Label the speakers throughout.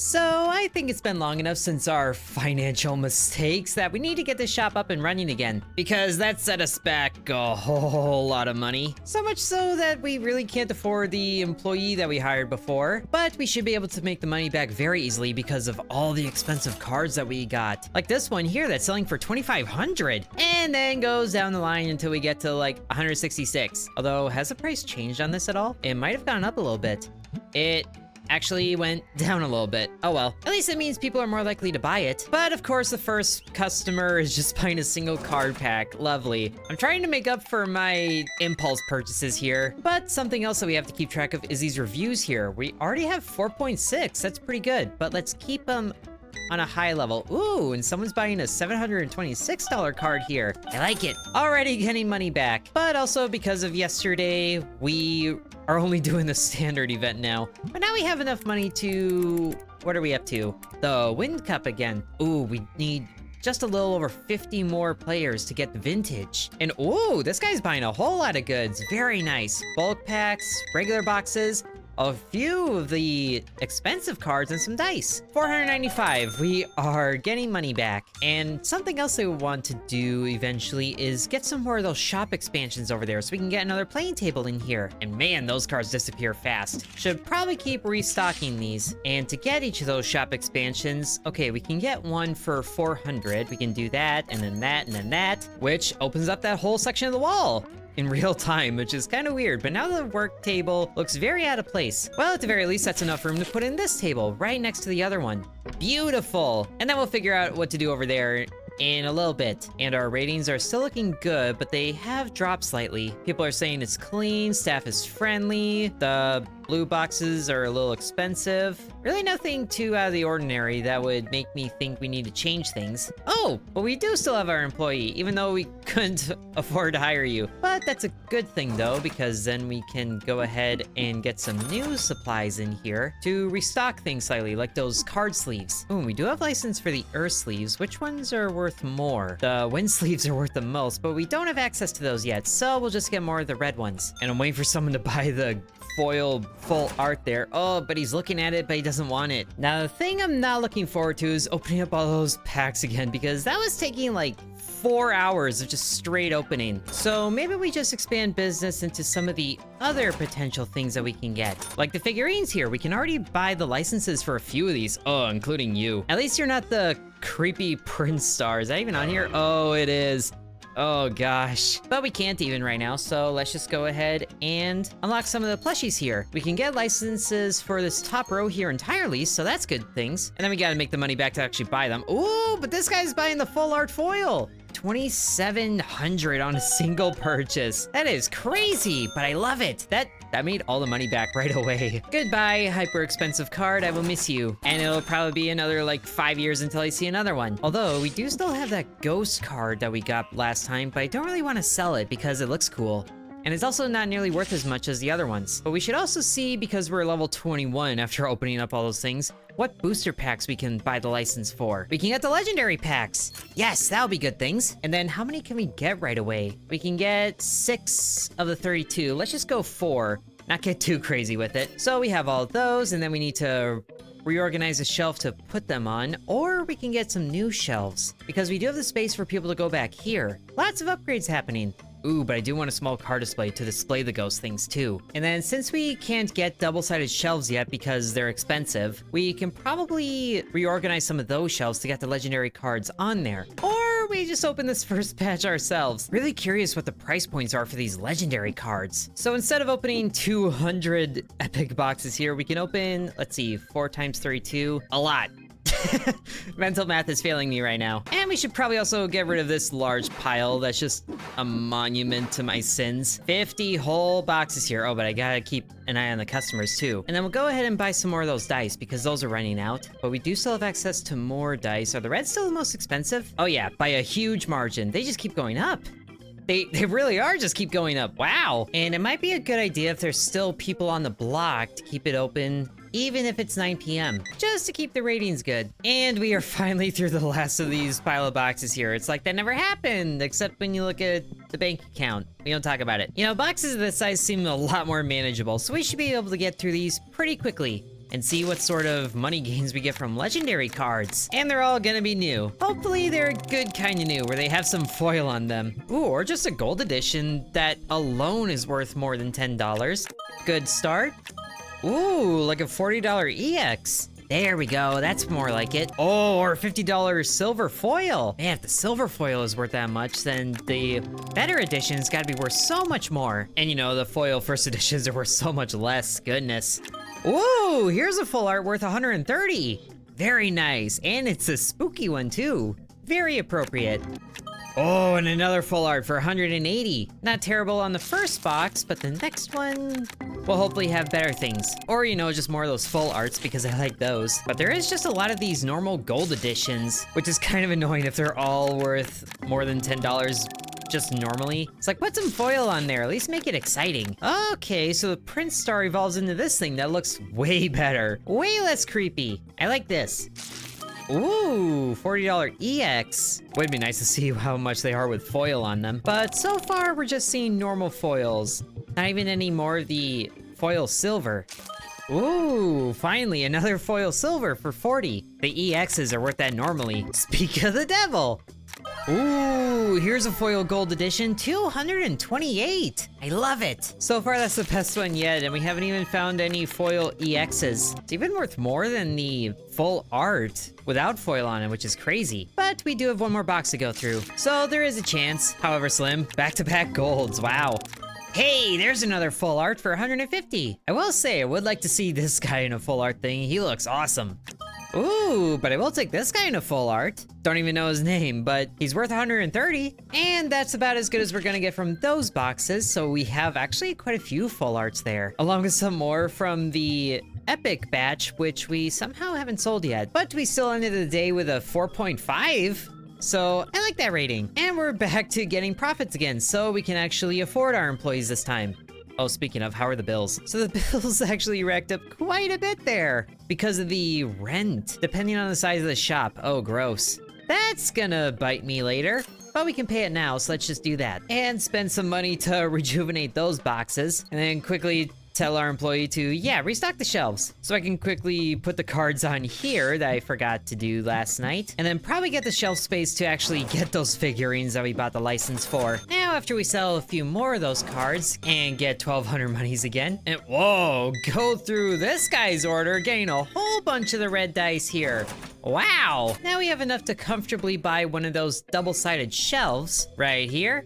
Speaker 1: So I think it's been long enough since our financial mistakes that we need to get this shop up and running again, because that set us back a whole lot of money. So much so that we really can't afford the employee that we hired before, but we should be able to make the money back very easily because of all the expensive cards that we got. Like this one here that's selling for 2,500 and then goes down the line until we get to like 166. Although, has the price changed on this at all? It might have gone up a little bit. It actually went down a little bit. Oh well. At least it means people are more likely to buy it. But of course, the first customer is just buying a single card pack. Lovely. I'm trying to make up for my impulse purchases here, but something else that we have to keep track of is these reviews here. We already have 4.6. That's pretty good, but let's keep them on a high level. Ooh, and someone's buying a $726 card here. I like it. Already getting money back. But also because of yesterday, we are only doing the standard event now. But now we have enough money to... What are we up to? The Wind Cup again. Ooh, we need just a little over 50 more players to get the vintage. And ooh, this guy's buying a whole lot of goods. Very nice. Bulk packs, regular boxes, a few of the expensive cards, and some dice. 495, we are getting money back. And something else I want to do eventually is get some more of those shop expansions over there so we can get another playing table in here. And man, those cards disappear fast. Should probably keep restocking these. And to get each of those shop expansions, okay, we can get one for 400. We can do that, and then that, and then that, which opens up that whole section of the wall in real time, which is kind of weird, but now the work table looks very out of place. Well, at the very least, that's enough room to put in this table right next to the other one. Beautiful. And then we'll figure out what to do over there in a little bit. And our ratings are still looking good, but they have dropped slightly. People are saying it's clean, staff is friendly, the blue boxes are a little expensive. Really nothing too out of the ordinary that would make me think we need to change things. Oh, but we do still have our employee, even though we couldn't afford to hire you. But that's a good thing though, because then we can go ahead and get some new supplies in here to restock things slightly, like those card sleeves. Ooh, we do have license for the earth sleeves. Which ones are worth more? The wind sleeves are worth the most, but we don't have access to those yet, so we'll just get more of the red ones. And I'm waiting for someone to buy the foil full art there. Oh, but he's looking at it, but he doesn't want it. Now, the thing I'm not looking forward to is opening up all those packs again, because that was taking like 4 hours of just straight opening. So maybe we just expand business into some of the other potential things that we can get. Like the figurines here, we can already buy the licenses for a few of these. Oh, including you. At least you're not the creepy Prince star. Is that even on here? Oh, it is. Oh gosh, but we can't even right now, so let's just go ahead and unlock some of the plushies here. We can get licenses for this top row here entirely, so that's good things. And then we gotta make the money back to actually buy them. Ooh, but this guy's buying the full art foil. 2,700 on a single purchase. That is crazy, but I love it. That made all the money back right away. Goodbye, hyper expensive card. I will miss you. And it'll probably be another like 5 years until I see another one. Although we do still have that ghost card that we got last time, but I don't really want to sell it because it looks cool. And it's also not nearly worth as much as the other ones. But we should also see, because we're level 21 after opening up all those things, what booster packs we can buy the license for. We can get the legendary packs. Yes, that'll be good things. And then how many can we get right away? We can get 6 of the 32. Let's just go 4. Not get too crazy with it. So we have all those, and then we need to reorganize a shelf to put them on, or we can get some new shelves, because we do have the space for people to go back here. Lots of upgrades happening. Ooh, but I do want a small card display to display the ghost things too. And then since we can't get double-sided shelves yet because they're expensive, we can probably reorganize some of those shelves to get the legendary cards on there. Or we just open this first batch ourselves. Really curious what the price points are for these legendary cards. So instead of opening 200 epic boxes here, we can open, let's see, 4 times 32, a lot. Mental math is failing me right now. And we should probably also get rid of this large pile that's just a monument to my sins. 50 whole boxes here. Oh, but I gotta keep an eye on the customers too. And then we'll go ahead and buy some more of those dice because those are running out. But we do still have access to more dice. Are the reds still the most expensive? Oh yeah, by a huge margin. They just keep going up. They really are just keep going up. Wow. And it might be a good idea if there's still people on the block to keep it open, even if it's 9 p.m., just to keep the ratings good. And we are finally through the last of these pile of boxes here. It's like that never happened, except when you look at the bank account. We don't talk about it. You know, boxes of this size seem a lot more manageable, so we should be able to get through these pretty quickly. and see what sort of money gains we get from legendary cards. And they're all gonna be new. Hopefully they're good kind of new, where they have some foil on them. Ooh, or just a gold edition that alone is worth more than $10. Good start. Ooh, like a $40 EX. There we go, that's more like it. Oh, or $50 silver foil. Man, if the silver foil is worth that much, then the better editions gotta be worth so much more. And you know, the foil first editions are worth so much less, goodness. Ooh, here's a full art worth 130. Very nice, and it's a spooky one too. Very appropriate. Oh, and another full art for 180. Not terrible on the first box, but the next one will hopefully have better things. Or, you know, just more of those full arts because I like those. But there is just a lot of these normal gold editions, which is kind of annoying if they're all worth more than $10 just normally. It's like, put some foil on there, at least make it exciting. Okay, so the Prince Star evolves into this thing that looks way better. Way less creepy. I like this. Ooh, $40 EX. Would be nice to see how much they are with foil on them. But so far, we're just seeing normal foils. Not even any more of the foil silver. Ooh, finally, another foil silver for 40. The EXs are worth that normally. Speak of the devil. Ooh, here's a foil gold edition, 228. I love it. So far, that's the best one yet, and we haven't even found any foil EXs. It's even worth more than the full art without foil on it, which is crazy. But we do have one more box to go through, so there is a chance. However slim, back-to-back golds, wow. Hey, there's another full art for 150. I will say, I would like to see this guy in a full art thing. He looks awesome. Ooh, but I will take this guy in a full art. Don't even know his name, but he's worth 130. And that's about as good as we're gonna get from those boxes. So we have actually quite a few full arts there, along with some more from the Epic batch, which we somehow haven't sold yet. But we still ended the day with a 4.5. So I like that rating. And we're back to getting profits again, so we can actually afford our employees this time. Oh, speaking of, how are the bills? So the bills actually racked up quite a bit there because of the rent, depending on the size of the shop. Oh, gross. That's gonna bite me later, but we can pay it now, so let's just do that. And spend some money to rejuvenate those boxes, and then quickly tell our employee to, yeah, restock the shelves. So I can quickly put the cards on here that I forgot to do last night, and then probably get the shelf space to actually get those figurines that we bought the license for. Now, after we sell a few more of those cards and get 1,200 monies again, and whoa, go through this guy's order, getting a whole bunch of the red dice here. Wow! Now we have enough to comfortably buy one of those double-sided shelves right here.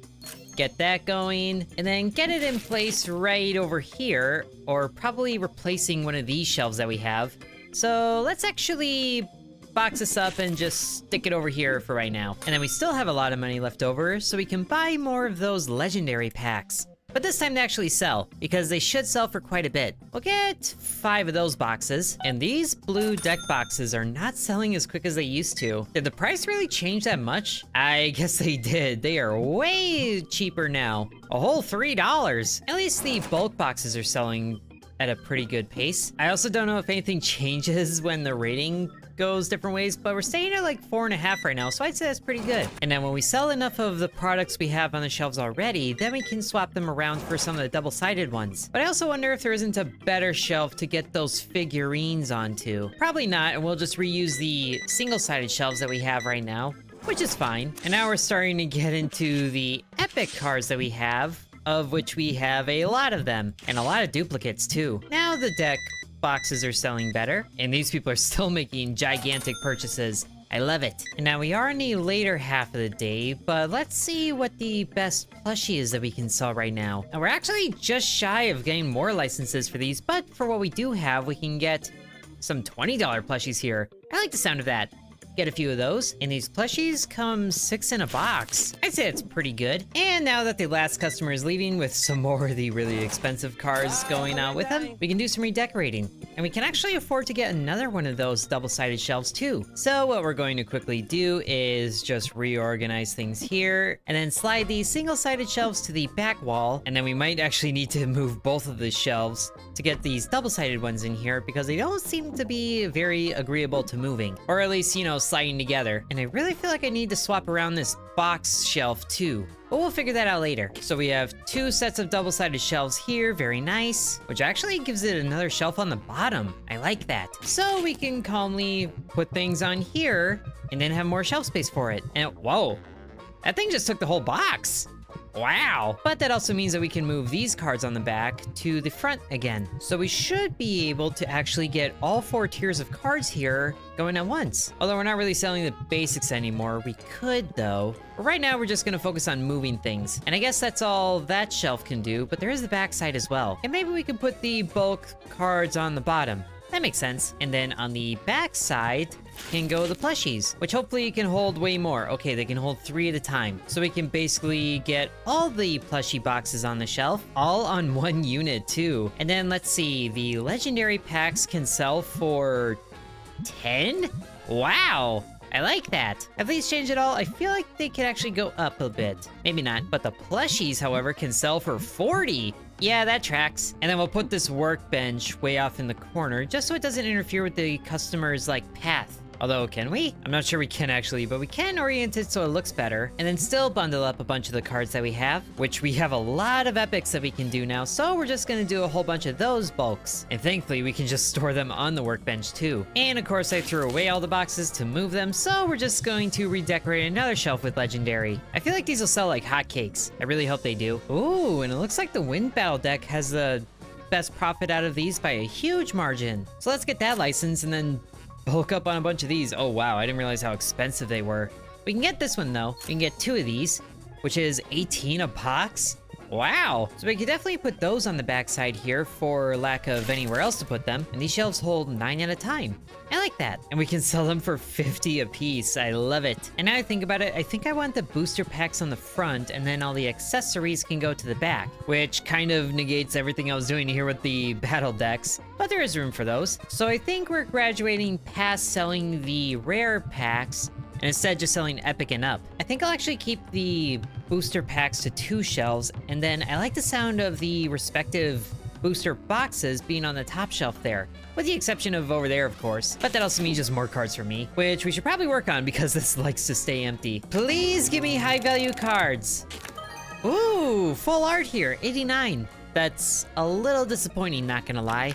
Speaker 1: Get that going, and then get it in place right over here, or probably replacing one of these shelves that we have. So let's actually box this up and just stick it over here for right now. And then we still have a lot of money left over, so we can buy more of those legendary packs. But this time they actually sell, because they should sell for quite a bit. We'll get 5 of those boxes, and these blue deck boxes are not selling as quick as they used to. Did the price really change that much? I guess they did. They are way cheaper now. A whole $3. At least the bulk boxes are selling at a pretty good pace. I also don't know if anything changes when the rating goes different ways, but we're staying at like 4.5 right now, so I'd say that's pretty good. And then when we sell enough of the products we have on the shelves already, then we can swap them around for some of the double-sided ones. But I also wonder if there isn't a better shelf to get those figurines onto. Probably not, and we'll just reuse the single-sided shelves that we have right now, which is fine. And now we're starting to get into the epic cards that we have, of which we have a lot of them, and a lot of duplicates too. Now the deck boxes are selling better, and these people are still making gigantic purchases. I love it. And now we are in the later half of the day, but let's see what the best plushie is that we can sell right now. And we're actually just shy of getting more licenses for these, but for what we do have, we can get some $20 plushies here. I like the sound of that. Get a few of those, and these plushies come 6 in a box. I'd say it's pretty good. And now that the last customer is leaving with some more of the really expensive cards going out with them, we can do some redecorating. And we can actually afford to get another one of those double-sided shelves too. So what we're going to quickly do is just reorganize things here, and then slide these single-sided shelves to the back wall, and then we might actually need to move both of the shelves to get these double-sided ones in here because they don't seem to be very agreeable to moving, or at least, you know, sliding together. And I really feel like I need to swap around this box shelf too, but we'll figure that out later. So we have 2 sets of double-sided shelves here, very nice, which actually gives it another shelf on the bottom. I like that. So we can calmly put things on here and then have more shelf space for it. And whoa, that thing just took the whole box. Wow. But that also means that we can move these cards on the back to the front again. So we should be able to actually get all 4 tiers of cards here going at once. Although we're not really selling the basics anymore. We could though. But right now we're just gonna focus on moving things. And I guess that's all that shelf can do, but there is the back side as well. And maybe we can put the bulk cards on the bottom. That makes sense. And then on the back side can go the plushies, which hopefully can hold way more. Okay, they can hold 3 at a time. So we can basically get all the plushie boxes on the shelf, all on 1 unit too. And then let's see, the legendary packs can sell for 10? Wow. I like that. Have these changed at all? I feel like they could actually go up a bit. Maybe not, but the plushies, however, can sell for 40. Yeah, that tracks. And then we'll put this workbench way off in the corner just so it doesn't interfere with the customer's, like, path. Although, can we? I'm not sure we can actually, but we can orient it so it looks better. And then still bundle up a bunch of the cards that we have, which we have a lot of epics that we can do now. So we're just gonna do a whole bunch of those bulks. And thankfully, we can just store them on the workbench too. And of course, I threw away all the boxes to move them. So we're just going to redecorate another shelf with legendary. I feel like these will sell like hotcakes. I really hope they do. Ooh, and it looks like the wind battle deck has the best profit out of these by a huge margin. So let's get that license and then bulk up on a bunch of these. Oh wow, I didn't realize how expensive they were. We can get this one though. We can get 2 of these, which is 18 a box. Wow. So we could definitely put those on the backside here for lack of anywhere else to put them. And these shelves hold 9 at a time. I like that. And we can sell them for 50 a piece. I love it. And now I think about it, I think I want the booster packs on the front and then all the accessories can go to the back, which kind of negates everything I was doing here with the battle decks, but there is room for those. So I think we're graduating past selling the rare packs and instead just selling epic and up. I think I'll actually keep the booster packs to 2 shelves, and then I like the sound of the respective booster boxes being on the top shelf there, with the exception of over there, of course. But that also means just more cards for me, which we should probably work on because this likes to stay empty. Please give me high value cards. Ooh, full art here, 89. That's a little disappointing, not gonna lie.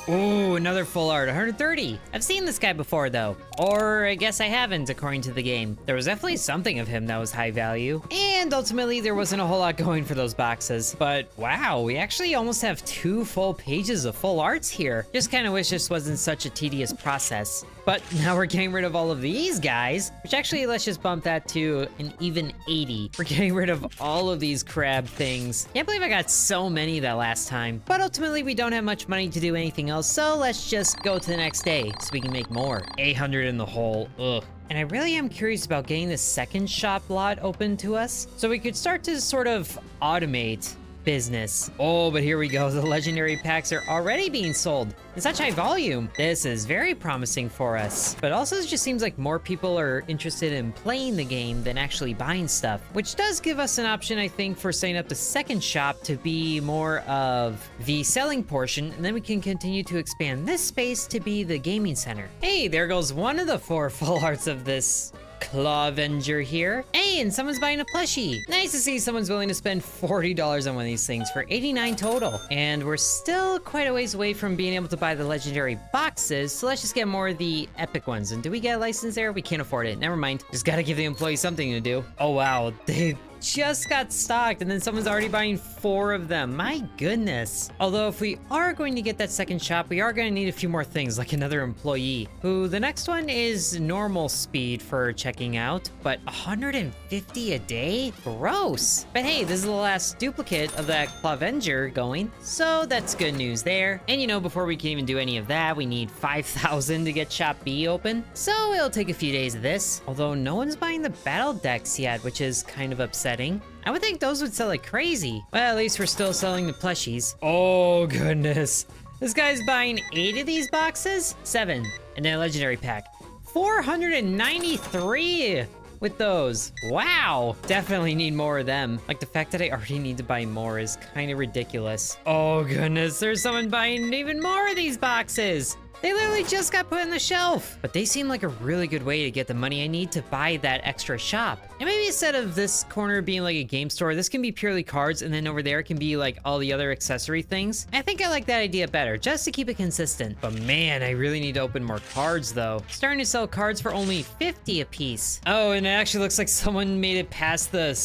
Speaker 1: Ooh, another full art, 130. I've seen this guy before though. Or I guess I haven't, according to the game. There was definitely something of him that was high value. And ultimately, there wasn't a whole lot going for those boxes. But wow, we actually almost have 2 full pages of full arts here. Just kind of wish this wasn't such a tedious process. But now we're getting rid of all of these guys, which actually, let's just bump that to an even 80. We're getting rid of all of these crab things. Can't believe I got so many that last time. But ultimately, we don't have much money to do anything else, so let's just go to the next day so we can make more. 800 in the hole, ugh. And I really am curious about getting the second shop lot open to us, so we could start to sort of automate business. Oh, but here we go. The legendary packs are already being sold in such high volume. This is very promising for us. But also it just seems like more people are interested in playing the game than actually buying stuff, which does give us an option, I think, for setting up the second shop to be more of the selling portion, and then we can continue to expand this space to be the gaming center. Hey, there goes one of the 4 full arts of this Clavenger here. Hey, and someone's buying a plushie. Nice to see someone's willing to spend $40 on one of these things for 89 total. And we're still quite a ways away from being able to buy the legendary boxes, so let's just get more of the epic ones. And do we get a license there? We can't afford it. Never mind. Just gotta give the employees something to do. Oh wow, they just got stocked and then someone's already buying 4 of them. My goodness. Although if we are going to get that second shop, we are going to need a few more things, like another employee, who the next one is normal speed for checking out, but 150 a day? Gross. But hey, this is the last duplicate of that Clavenger going, so that's good news there. And you know, before we can even do any of that, we need 5,000 to get shop B open, so it'll take a few days of this. Although no one's buying the battle decks yet, which is kind of upsetting. I would think those would sell like crazy. Well, at least we're still selling the plushies. Oh goodness. This guy's buying 8 of these boxes? 7. And then a legendary pack. 493. with those. Wow, definitely need more of them. Like, the fact that I already need to buy more is kind of ridiculous. Oh goodness, there's someone buying even more of these boxes. They literally just got put on the shelf. But they seem like a really good way to get the money I need to buy that extra shop. And maybe instead of this corner being like a game store, this can be purely cards, and then over there can be like all the other accessory things. I think I like that idea better, just to keep it consistent. But man, I really need to open more cards though. Starting to sell cards for only 50 a piece. Oh, and it actually looks like someone made it past the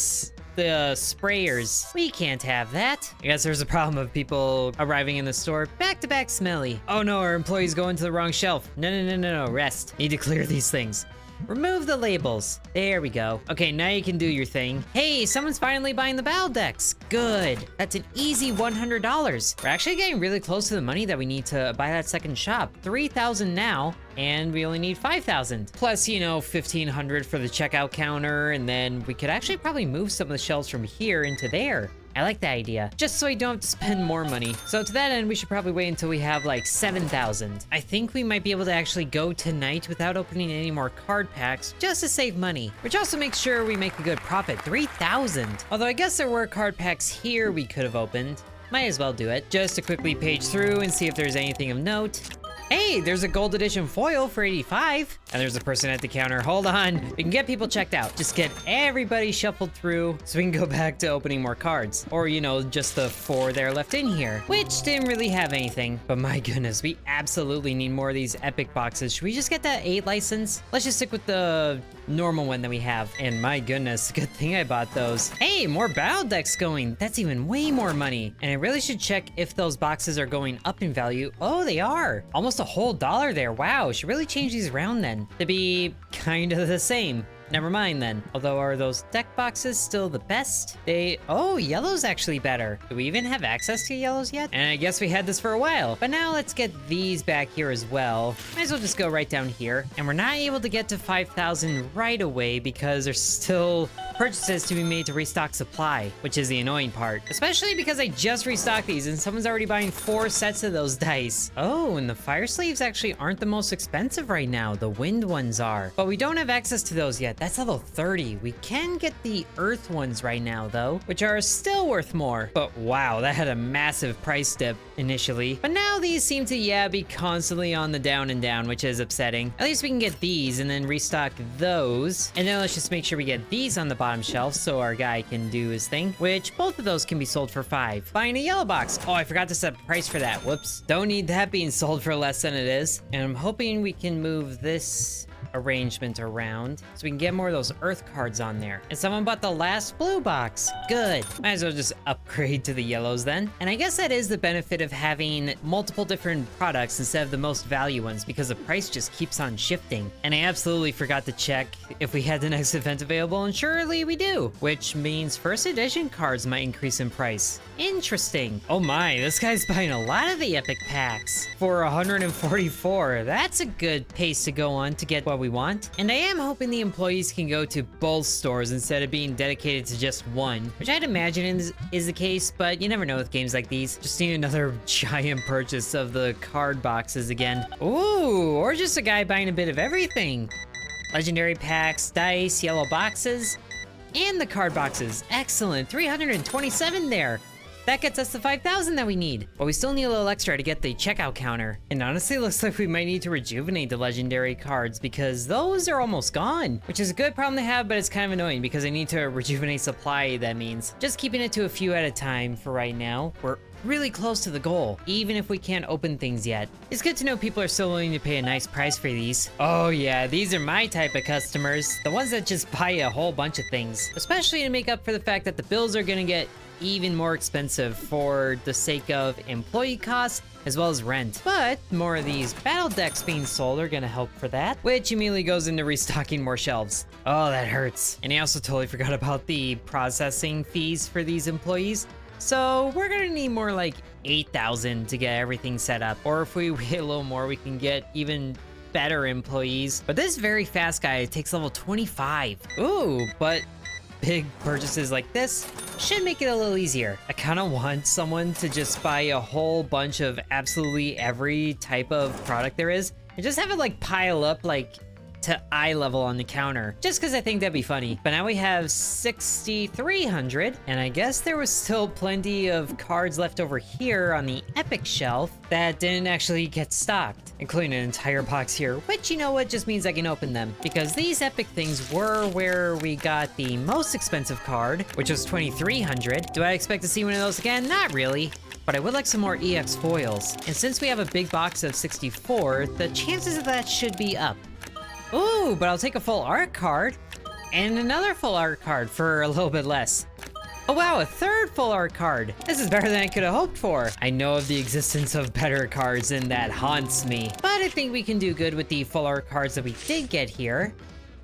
Speaker 1: sprayers. We can't have that. I guess there's a problem of people arriving in the store back-to-back smelly. Oh no, our employee's going to the wrong shelf. No, rest. Need to clear these things. Remove the labels. There we go. Okay, now you can do your thing. Hey, someone's finally buying the battle decks. Good. That's an easy $100. We're actually getting really close to the money that we need to buy that second shop. 3,000 now, and we only need 5,000. Plus, you know, 1,500 for the checkout counter, and then we could actually probably move some of the shelves from here into there. I like that idea, just so I don't have to spend more money. So to that end, we should probably wait until we have like 7,000. I think we might be able to actually go tonight without opening any more card packs, just to save money, which also makes sure we make a good profit. 3,000. Although I guess there were card packs here we could have opened. Might as well do it, just to quickly page through and see if there's anything of note. Hey, there's a gold edition foil for 85. And there's a person at the counter. Hold on. We can get people checked out. Just get everybody shuffled through so we can go back to opening more cards. Or, you know, just the 4 that are left in here, which didn't really have anything. But my goodness, we absolutely need more of these epic boxes. Should we just get that 8 license? Let's just stick with the normal one that we have. And my goodness, good thing I bought those. Hey, more battle decks going. That's even way more money. And I really should check if those boxes are going up in value. Oh, they are. Almost a whole $1 there. Wow, should really change these around then to be kind of the same. Never mind then. Although, are those deck boxes still the best? Oh, yellow's actually better. Do we even have access to yellows yet? And I guess we had this for a while. But now let's get these back here as well. Might as well just go right down here. And we're not able to get to 5,000 right away because there's still purchases to be made to restock supply, which is the annoying part. Especially because I just restocked these and someone's already buying 4 sets of those dice. Oh, and the fire sleeves actually aren't the most expensive right now. The wind ones are. But we don't have access to those yet. That's level 30. We can get the earth ones right now though, which are still worth more. But wow, that had a massive price dip initially. But now these seem to, yeah, be constantly on the down and down, which is upsetting. At least we can get these and then restock those. And then let's just make sure we get these on the bottom shelf so our guy can do his thing, which both of those can be sold for 5. Buying a yellow box. Oh, I forgot to set a price for that. Whoops. Don't need that being sold for less than it is. And I'm hoping we can move this arrangement around so we can get more of those earth cards on there. And someone bought the last blue box. Good. Might as well just upgrade to the yellows then. And I guess that is the benefit of having multiple different products instead of the most value ones, because the price just keeps on shifting. And I absolutely forgot to check if we had the next event available, and surely we do, which means first edition cards might increase in price. Interesting. Oh my, this guy's buying a lot of the epic packs for 144. That's a good pace to go on to get what we want. And I am hoping the employees can go to both stores instead of being dedicated to just one, which I'd imagine is the case, but you never know with games like these. Just need another giant purchase of the card boxes again. Ooh, or just a guy buying a bit of everything. Legendary packs, dice, yellow boxes, and the card boxes. Excellent, 327 there. That gets us the 5,000 that we need. But we still need a little extra to get the checkout counter. And honestly, it looks like we might need to rejuvenate the legendary cards because those are almost gone, which is a good problem to have, but it's kind of annoying because I need to rejuvenate supply, that means. Just keeping it to a few at a time for right now. We're really close to the goal, even if we can't open things yet. It's good to know people are still willing to pay a nice price for these. Oh yeah, these are my type of customers. The ones that just buy a whole bunch of things, especially to make up for the fact that the bills are gonna get even more expensive for the sake of employee costs as well as rent. But more of these battle decks being sold are gonna help for that, which immediately goes into restocking more shelves. Oh, that hurts. And I also totally forgot about the processing fees for these employees. So we're gonna need more like 8,000 to get everything set up. Or if we wait a little more, we can get even better employees. But this very fast guy takes level 25. Ooh, but big purchases like this should make it a little easier. I kind of want someone to just buy a whole bunch of absolutely every type of product there is and just have it like pile up like to eye level on the counter, just because I think that'd be funny. But now we have 6,300, and I guess there was still plenty of cards left over here on the epic shelf that didn't actually get stocked, including an entire box here, which, you know what, just means I can open them, because these epic things were where we got the most expensive card, which was 2,300. Do I expect to see one of those again? Not really. But I would like some more EX foils. And since we have a big box of 64, the chances of that should be up. Ooh, but I'll take a full art card and another full art card for a little bit less. Oh wow, a third full art card. This is better than I could have hoped for. I know of the existence of better cards and that haunts me, but I think we can do good with the full art cards that we did get here,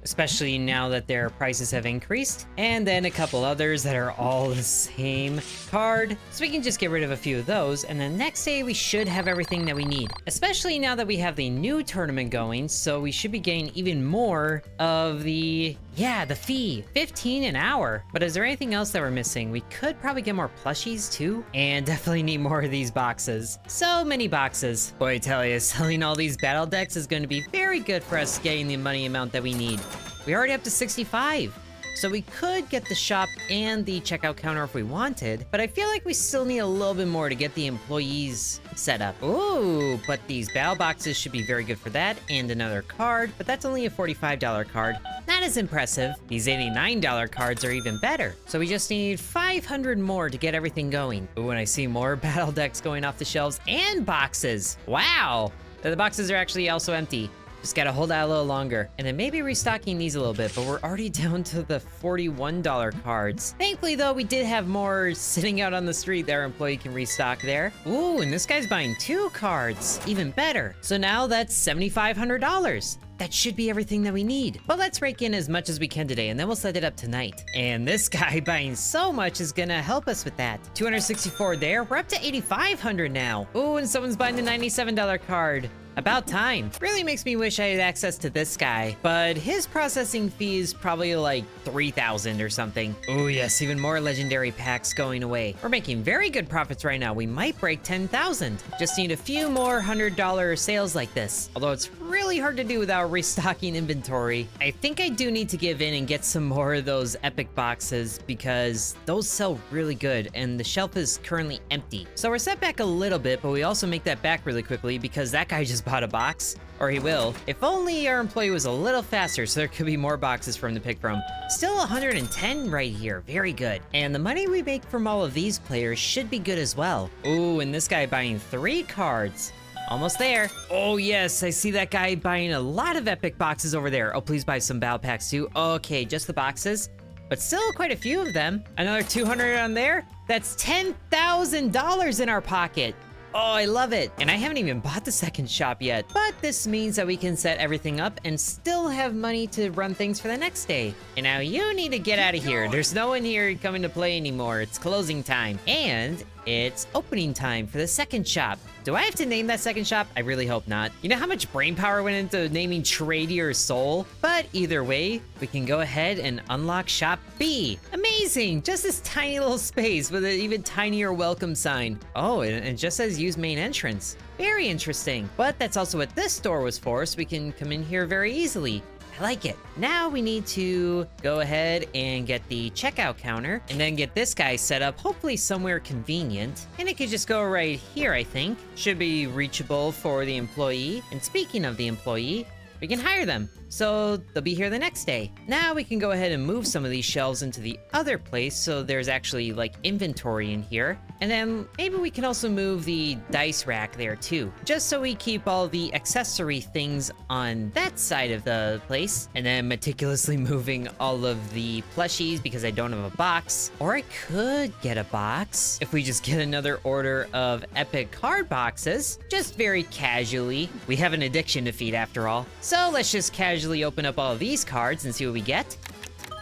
Speaker 1: especially now that their prices have increased, and then a couple others that are all the same card. So we can just get rid of a few of those, and the next day we should have everything that we need, especially now that we have the new tournament going, so we should be getting even more of the fee, 15 an hour. But is there anything else that we're missing? We could probably get more plushies too, and definitely need more of these boxes. So many boxes. Boy, I tell you, selling all these battle decks is going to be very good for us getting the money amount that we need. We're already up to 65. So we could get the shop and the checkout counter if we wanted, but I feel like we still need a little bit more to get the employees set up. Ooh, but these battle boxes should be very good for that, and another card, but that's only a $45 card. Not as impressive. These $89 cards are even better. So we just need 500 more to get everything going. Ooh, and I see more battle decks going off the shelves and boxes. Wow, the boxes are actually also empty. Just gotta hold out a little longer. And then maybe restocking these a little bit, but we're already down to the $41 cards. Thankfully though, we did have more sitting out on the street that our employee can restock there. Ooh, and this guy's buying 2 cards. Even better. So now that's $7,500. That should be everything that we need. But let's rake in as much as we can today, and then we'll set it up tonight. And this guy buying so much is gonna help us with that. 264 there, we're up to 8,500 now. Ooh, and someone's buying the $97 card. About time. Really makes me wish I had access to this guy, but his processing fee is probably like 3,000 or something. Oh yes, even more legendary packs going away. We're making very good profits right now. We might break 10,000. Just need a few more $100 sales like this. Although it's really hard to do without restocking inventory. I think I do need to give in and get some more of those epic boxes because those sell really good and the shelf is currently empty. So we're set back a little bit, but we also make that back really quickly because that guy just bought a box, or he will. If only our employee was a little faster so there could be more boxes for him to pick from. Still 110 right here, very good. And the money we make from all of these players should be good as well. Ooh, and this guy buying 3 cards. Almost there. Oh yes, I see that guy buying a lot of epic boxes over there. Oh, please buy some battle packs too. Okay, just the boxes, but still quite a few of them. Another 200 on there. That's $10,000 in our pocket. Oh, I love it. And I haven't even bought the second shop yet, but this means that we can set everything up and still have money to run things for the next day. And now you need to get out of here. There's no one here coming to play anymore. It's closing time. And it's opening time for the second shop. Do I have to name that second shop? I really hope not. You know how much brain power went into naming Trade Your Soul? But either way, we can go ahead and unlock Shop B. Amazing! Just this tiny little space with an even tinier welcome sign. Oh, and it just says use main entrance. Very interesting. But that's also what this door was for, so we can come in here very easily. I like it. Now we need to go ahead and get the checkout counter and then get this guy set up, hopefully somewhere convenient. And it could just go right here, I think. Should be reachable for the employee. And speaking of the employee, we can hire them. So they'll be here the next day. Now we can go ahead and move some of these shelves into the other place so there's actually like inventory in here. And then maybe we can also move the dice rack there too, just so we keep all the accessory things on that side of the place. And then meticulously moving all of the plushies because I don't have a box. Or I could get a box if we just get another order of epic card boxes, just very casually. We have an addiction to feed after all. So let's just casually open up all of these cards and see what we get.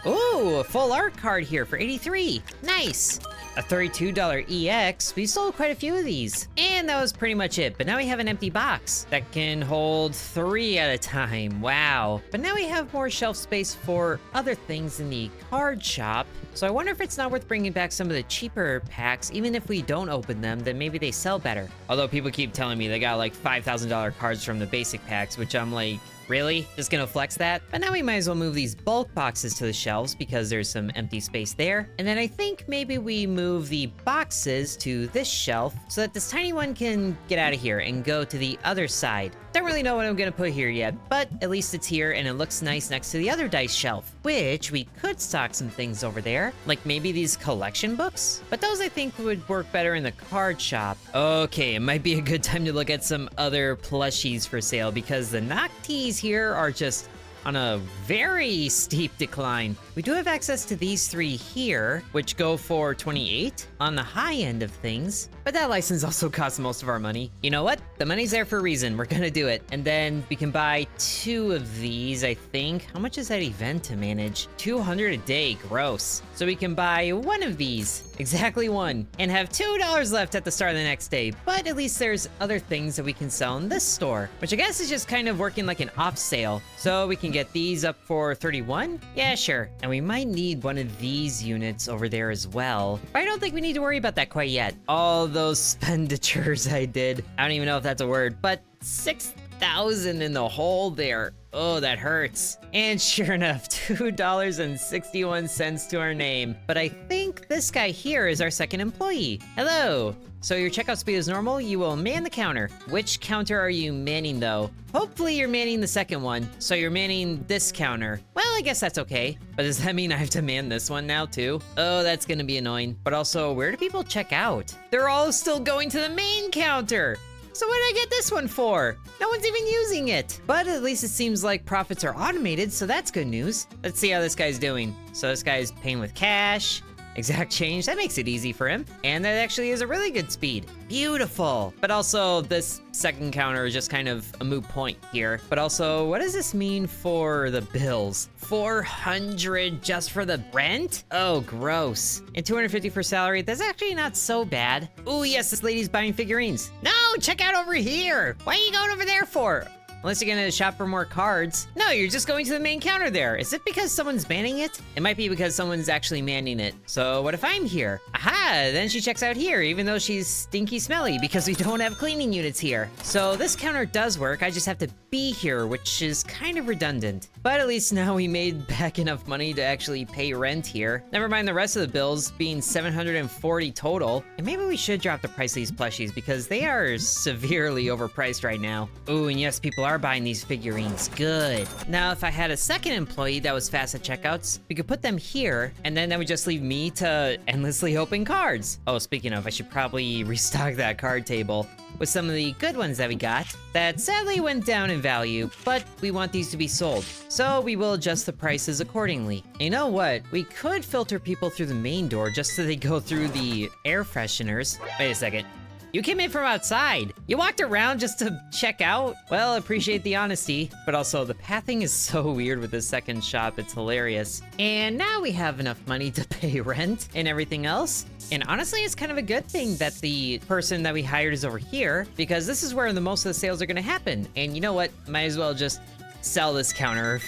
Speaker 1: Ooh, a full art card here for 83. Nice. A $32 EX. We sold quite a few of these. And that was pretty much it. But now we have an empty box that can hold 3 at a time. Wow. But now we have more shelf space for other things in the card shop. So I wonder if it's not worth bringing back some of the cheaper packs. Even if we don't open them, then maybe they sell better. Although people keep telling me they got like $5,000 cards from the basic packs, which I'm like, Really? Just gonna flex that? But now we might as well move these bulk boxes to the shelves because there's some empty space there. And then I think maybe we move the boxes to this shelf so that this tiny one can get out of here and go to the other side. Don't really know what I'm gonna put here yet, but at least it's here and it looks nice next to the other dice shelf, which we could stock some things over there, like maybe these collection books, but those I think would work better in the card shop. Okay, it might be a good time to look at some other plushies for sale because the Noctis here are just on a very steep decline. We do have access to these 3 here, which go for 28 on the high end of things, but that license also costs most of our money. You know what? The money's there for a reason. We're gonna do it. And then we can buy 2 of these, I think. How much is that event to manage? 200 a day, gross. So we can buy 1 of these, exactly 1, and have $2 left at the start of the next day. But at least there's other things that we can sell in this store, which I guess is just kind of working like an off sale. So we can get these up for 31? Yeah, sure. And we might need 1 of these units over there as well. But I don't think we need to worry about that quite yet. All those expenditures I did. I don't even know if that's a word, but 6,000 in the hole there. Oh, that hurts. And sure enough, $2.61 to our name. But I think this guy here is our second employee. Hello. So your checkout speed is normal. You will man the counter. Which counter are you manning though? Hopefully you're manning the second one. So you're manning this counter. Well, I guess that's okay. But does that mean I have to man this one now too? Oh, that's gonna be annoying. But also, where do people check out? They're all still going to the main counter. So what did I get this one for? No one's even using it. But at least it seems like profits are automated, so that's good news. Let's see how this guy's doing. So this guy's paying with cash. Exact change, that makes it easy for him. And that actually is a really good speed. Beautiful. But also this second counter is just kind of a moot point here. But also, what does this mean for the bills? 400 just for the rent? Oh, gross. And 250 for salary, that's actually not so bad. Ooh, yes, this lady's buying figurines. No, check out over here. Why are you going over there for? Unless you're gonna shop for more cards. No, you're just going to the main counter there. Is it because someone's manning it? It might be because someone's actually manning it. So what if I'm here? Aha, then she checks out here, even though she's stinky smelly because we don't have cleaning units here. So this counter does work, I just have to be here, which is kind of redundant. But at least now we made back enough money to actually pay rent here. Never mind the rest of the bills being 740 total. And maybe we should drop the price of these plushies because they are severely overpriced right now. Ooh, and yes, people are buying these figurines. Good. Now, if I had a second employee that was fast at checkouts, we could put them here, and then that would just leave me to endlessly open cards. Oh, speaking of, I should probably restock that card table with some of the good ones that we got that sadly went down in value, but we want these to be sold. So we will adjust the prices accordingly. You know what? We could filter people through the main door just so they go through the air fresheners. Wait a second. You came in from outside. You walked around just to check out? Well, appreciate the honesty, but also the pathing is so weird with this second shop, it's hilarious. And now we have enough money to pay rent and everything else. And honestly, it's kind of a good thing that the person that we hired is over here, because this is where the most of the sales are gonna happen. And you know what? Might as well just sell this counter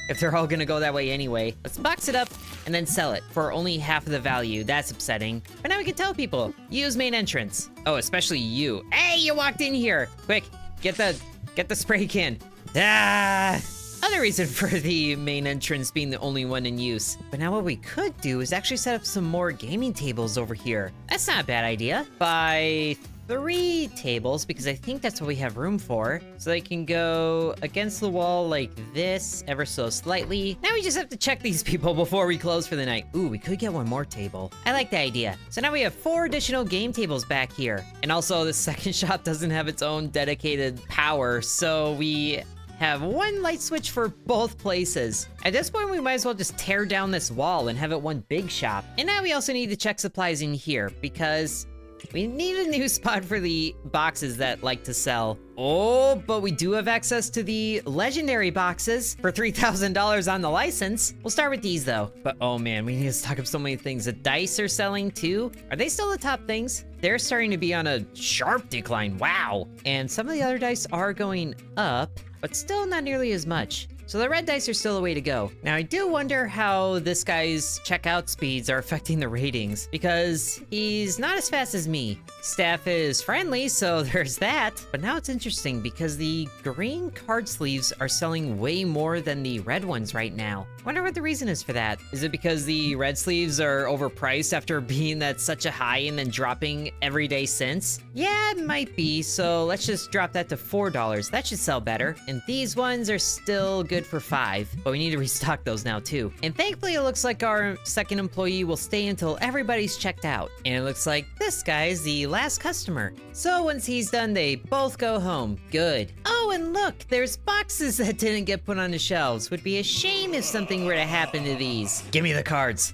Speaker 1: if they're all gonna go that way anyway. Let's box it up and then sell it for only half of the value. That's upsetting. But now we can tell people, use main entrance. Oh, especially you. Hey, you walked in here. Quick, get the spray can. Ah! Other reason for the main entrance being the only one in use. But now what we could do is actually set up some more gaming tables over here. That's not a bad idea. Buy 3 tables, because I think that's what we have room for. So they can go against the wall like this, ever so slightly. Now we just have to check these people before we close for the night. Ooh, we could get one more table. I like the idea. So now we have 4 additional game tables back here. And also the second shop doesn't have its own dedicated power, so we have 1 light switch for both places. At this point, we might as well just tear down this wall and have it one big shop. And now we also need to check supplies in here because we need a new spot for the boxes that like to sell. Oh, but we do have access to the legendary boxes for $3,000 on the license. We'll start with these though. But oh man, we need to stock up so many things. The dice are selling too. Are they still the top things? They're starting to be on a sharp decline. Wow. And some of the other dice are going up, but still not nearly as much. So the red dice are still a way to go. Now I do wonder how this guy's checkout speeds are affecting the ratings, because he's not as fast as me. Staff is friendly, so there's that. But now it's interesting because the green card sleeves are selling way more than the red ones right now. Wonder what the reason is for that. Is it because the red sleeves are overpriced after being at such a high and then dropping every day since? Yeah, it might be, so let's just drop that to $4. That should sell better. And these ones are still good for $5, but we need to restock those now too. And thankfully it looks like our second employee will stay until everybody's checked out. And it looks like this guy's the last customer. So once he's done, they both go home. Good. Oh, and look, there's boxes that didn't get put on the shelves. Would be a shame if something were to happen to these. Give me the cards.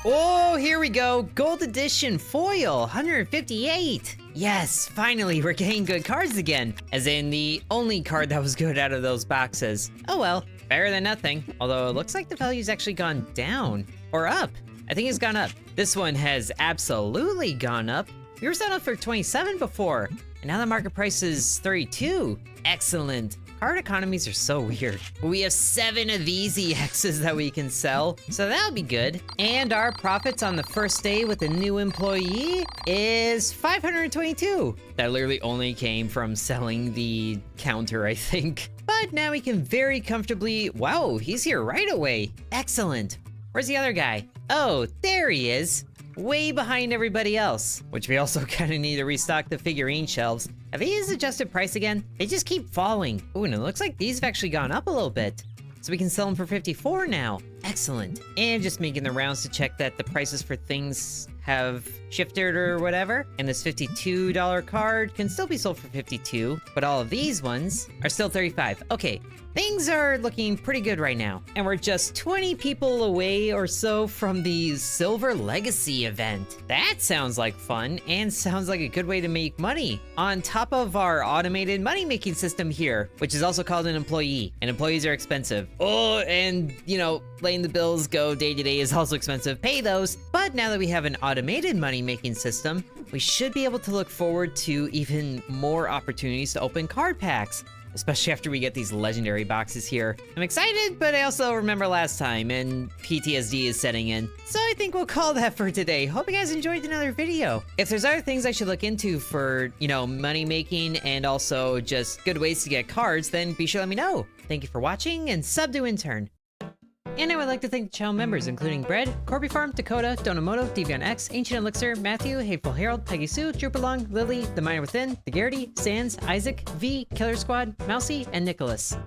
Speaker 1: Oh, here we go. Gold edition foil, 158. Yes, finally, we're getting good cards again. As in the only card that was good out of those boxes. Oh well, better than nothing. Although it looks like the value's actually gone down. Or up. I think it's gone up. This one has absolutely gone up. We were selling for 27 before, and now the market price is 32. Excellent. Card economies are so weird. We have 7 of these EXs that we can sell, so that'll be good. And our profits on the first day with a new employee is 522. That literally only came from selling the counter, I think. But now we can very comfortably... Wow, he's here right away. Excellent. Where's the other guy? Oh, there he is. Way behind everybody else, which we also kind of need to restock the figurine shelves. Have these adjusted price again? They just keep falling. Ooh, and it looks like these have actually gone up a little bit. So we can sell them for 54 now. Excellent. And just making the rounds to check that the prices for things have shifted or whatever. And this $52 card can still be sold for 52, but all of these ones are still 35. Okay, things are looking pretty good right now. And we're just 20 people away or so from the Silver Legacy event. That sounds like fun and sounds like a good way to make money on top of our automated money-making system here, which is also called an employee. And employees are expensive. Oh, and you know, letting the bills go day to day is also expensive. Pay those. But now that we have an automated money-making system, we should be able to look forward to even more opportunities to open card packs, especially after we get these legendary boxes here. I'm excited, but I also remember last time, and PTSD is setting in. So I think we'll call that for today. Hope you guys enjoyed another video. If there's other things I should look into for, you know, money making and also just good ways to get cards, then be sure to let me know. Thank you for watching, and sub to Intern. And I would like to thank the channel members, including Bread, Corby Farm, Dakota, Donamoto, Devion X, Ancient Elixir, Matthew, Hateful Herald, Peggy Sue, Drupalong, Lily, The Miner Within, The Garrity, Sans, Isaac, V, Killer Squad, Mousy, and Nicholas.